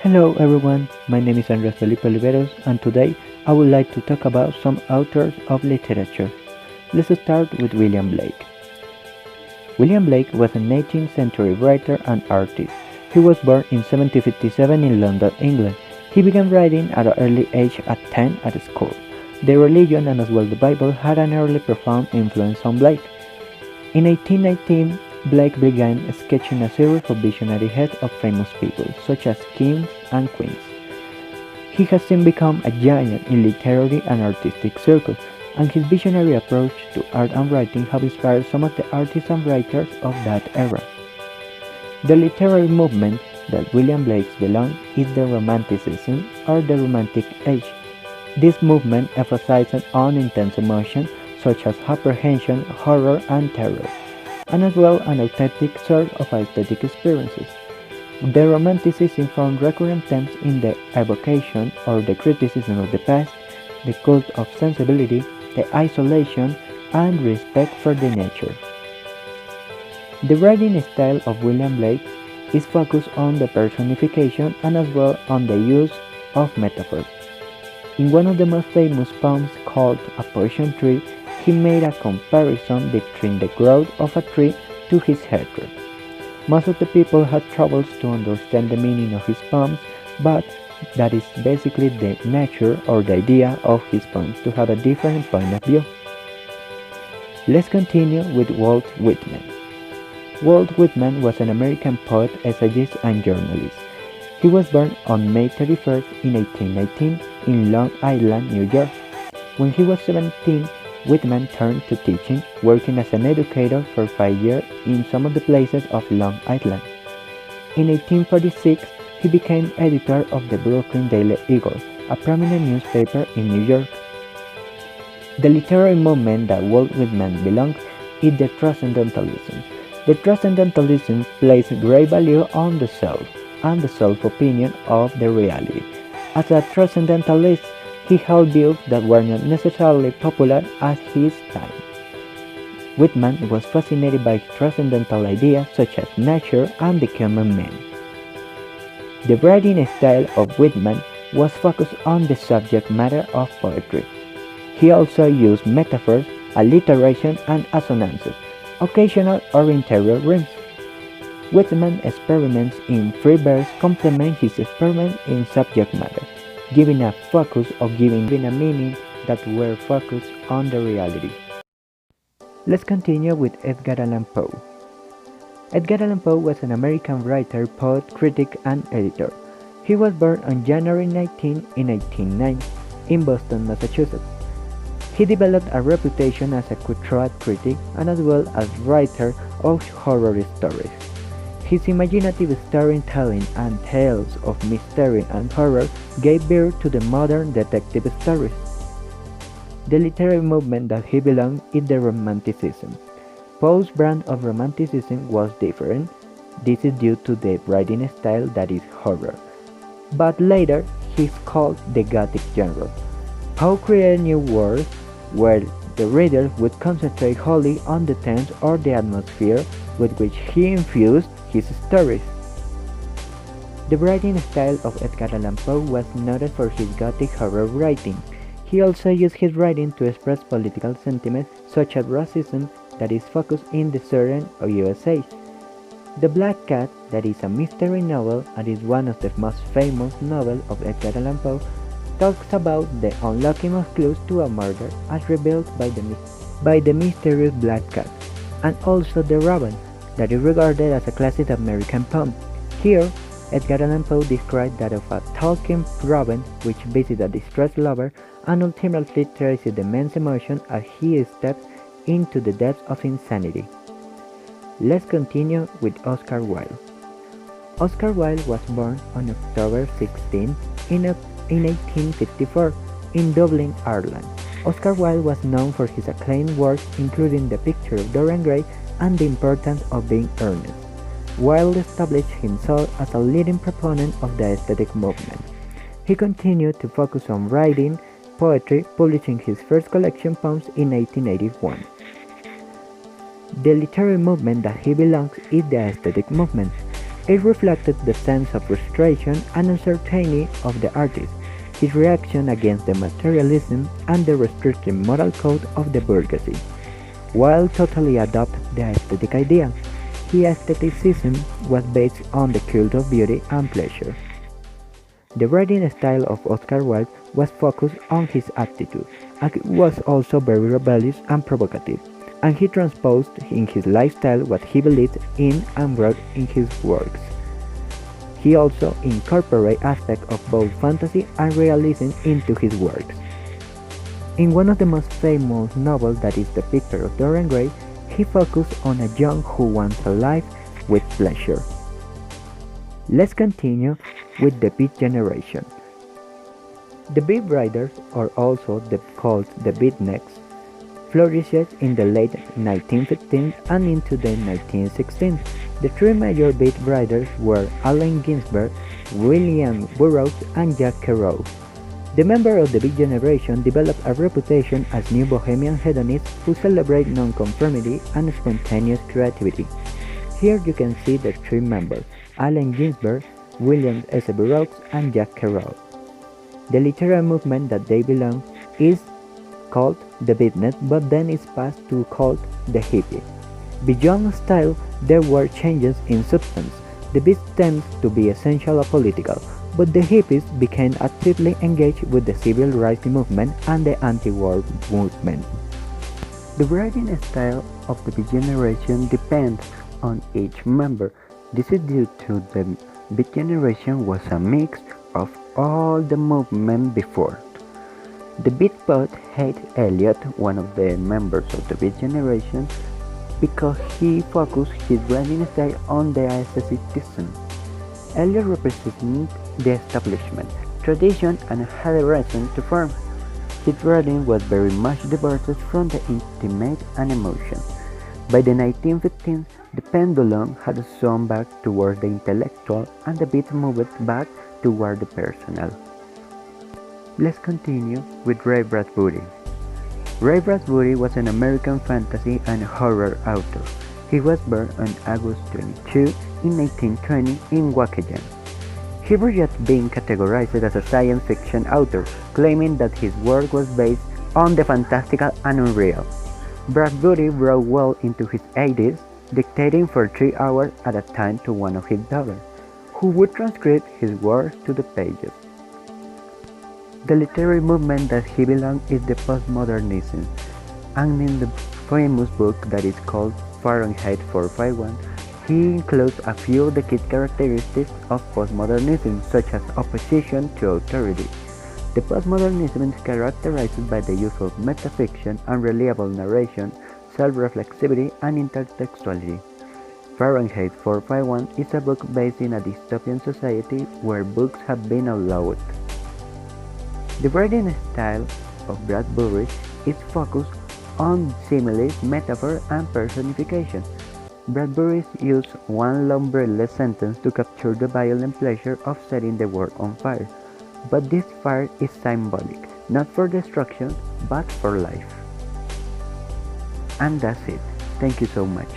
Hello everyone, my name is Andres Felipe Oliveros and today I would like to talk about some authors of literature. Let's start with William Blake. William Blake was an 18th century writer and artist. He was born in 1757 in London, England. He began writing at an early age at 10 at school. The religion and as well the Bible had an early profound influence on Blake. In 1819, Blake began sketching a series of visionary heads of famous people, such as kings and queens. He has since become a giant in literary and artistic circles, and his visionary approach to art and writing have inspired some of the artists and writers of that era. The literary movement that William Blake belongs is the Romanticism or the Romantic Age. This movement emphasizes on intense emotions such as apprehension, horror, and terror, and as well an authentic sort of aesthetic experiences. The Romanticism found recurrent themes in the evocation or the criticism of the past, the cult of sensibility, the isolation, and respect for the nature. The writing style of William Blake is focused on the personification and as well on the use of metaphors. In one of the most famous poems called A Poison Tree, he made a comparison between the growth of a tree to his hatred. Most of the people had troubles to understand the meaning of his poems, but that is basically the nature or the idea of his poems to have a different point of view. Let's continue with Walt Whitman. Walt Whitman was an American poet, essayist, and journalist. He was born on May 31st in 1819 in Long Island, New York. When he was 17, Whitman turned to teaching, working as an educator for 5 years in some of the places of Long Island. In 1846, he became editor of the Brooklyn Daily Eagle, a prominent newspaper in New York. The literary movement that Walt Whitman belongs is the Transcendentalism. The Transcendentalism places great value on the self and the self-opinion of the reality. As a Transcendentalist, he held views that were not necessarily popular at his time. Whitman was fascinated by transcendental ideas such as nature and the common man. The writing style of Whitman was focused on the subject matter of poetry. He also used metaphors, alliteration, and assonances, occasional or interior rhymes. Whitman's experiments in free verse complement his experiments in subject matter, giving a focus or giving a meaning that were focused on the reality. Let's continue with Edgar Allan Poe. Edgar Allan Poe was an American writer, poet, critic, and editor. He was born on January 19 in 1809 in Boston, Massachusetts. He developed a reputation as a cutthroat critic and as well as writer of horror stories. His imaginative storytelling and tales of mystery and horror gave birth to the modern detective stories. The literary movement that he belonged is the Romanticism. Poe's brand of Romanticism was different. This is due to the writing style that is horror. But later, he's called the Gothic genre. Poe created new worlds where the reader would concentrate wholly on the themes or the atmosphere with which he infused his stories. The writing style of Edgar Allan Poe was noted for his Gothic horror writing. He also used his writing to express political sentiments such as racism that is focused in the southern USA. The Black Cat, that is a mystery novel and is one of the most famous novels of Edgar Allan Poe, talks about the unlocking of clues to a murder as revealed by the mysterious Black Cat, and also The Raven, that is regarded as a classic American poem. Here, Edgar Allan Poe described that of a talking raven which visits a distressed lover and ultimately traces the man's emotion as he steps into the depths of insanity. Let's continue with Oscar Wilde. Oscar Wilde was born on October 16 in 1854 in Dublin, Ireland. Oscar Wilde was known for his acclaimed works including The Picture of Dorian Gray and The Importance of Being Earnest. Wilde established himself as a leading proponent of the aesthetic movement. He continued to focus on writing poetry, publishing his first collection poems in 1881. The literary movement that he belongs is the aesthetic movement. It reflected the sense of frustration and uncertainty of the artist, his reaction against the materialism and the restrictive moral code of the bourgeoisie. While totally adopted the aesthetic idea, his aestheticism was based on the cult of beauty and pleasure. The writing style of Oscar Wilde was focused on his attitude, and it was also very rebellious and provocative, and he transposed in his lifestyle what he believed in and wrote in his works. He also incorporated aspects of both fantasy and realism into his works. In one of the most famous novels, that is The Picture of Dorian Gray, he focused on a young who wants a life with pleasure. Let's continue with the Beat generation. The Beat Riders, or also called the Beatniks, flourished in the late 1915s and into the 1916s. The three major Beat Riders were Allen Ginsberg, William Burroughs, and Jack Kerouac. The members of the Beat generation developed a reputation as new bohemian hedonists who celebrate nonconformity and spontaneous creativity. Here you can see the three members, Allen Ginsberg, William S. Burroughs, and Jack Kerouac. The literary movement that they belong is called the Beatnik, but then is passed to called the hippie. Beyond style, there were changes in substance. The Beat tends to be essentially apolitical, but the hippies became actively engaged with the civil rights movement and the anti-war movement. The writing style of the Beat generation depends on each member. This is due to the Beat generation was a mix of all the movement before. The Beat poet Haight Eliot, one of the members of the Beat generation, because he focused his writing style on the aestheticism. Eliot represented the establishment, tradition, and had a reason to form. His writing was very much divorced from the intimate and emotion. By the 1915s, the pendulum had swung back towards the intellectual and the Beat moved back toward the personal. Let's continue with Ray Bradbury. Ray Bradbury was an American fantasy and horror author. He was born on August 22 in 1920 in Waukegan. He began being categorized as a science fiction author, claiming that his work was based on the fantastical and unreal. Bradbury wrote well into his 80s, dictating for 3 hours at a time to one of his daughters, who would transcribe his words to the pages. The literary movement that he belonged is the postmodernism, and in the famous book that is called Fahrenheit 451, he includes a few of the key characteristics of postmodernism, such as opposition to authority. The postmodernism is characterized by the use of metafiction, unreliable narration, self-reflexivity, and intertextuality. Fahrenheit 451 is a book based in a dystopian society where books have been outlawed. The writing style of Bradbury is focused on similes, metaphor, and personification. Bradbury used one long breathless sentence to capture the violent pleasure of setting the world on fire. But this fire is symbolic, not for destruction, but for life. And that's it. Thank you so much.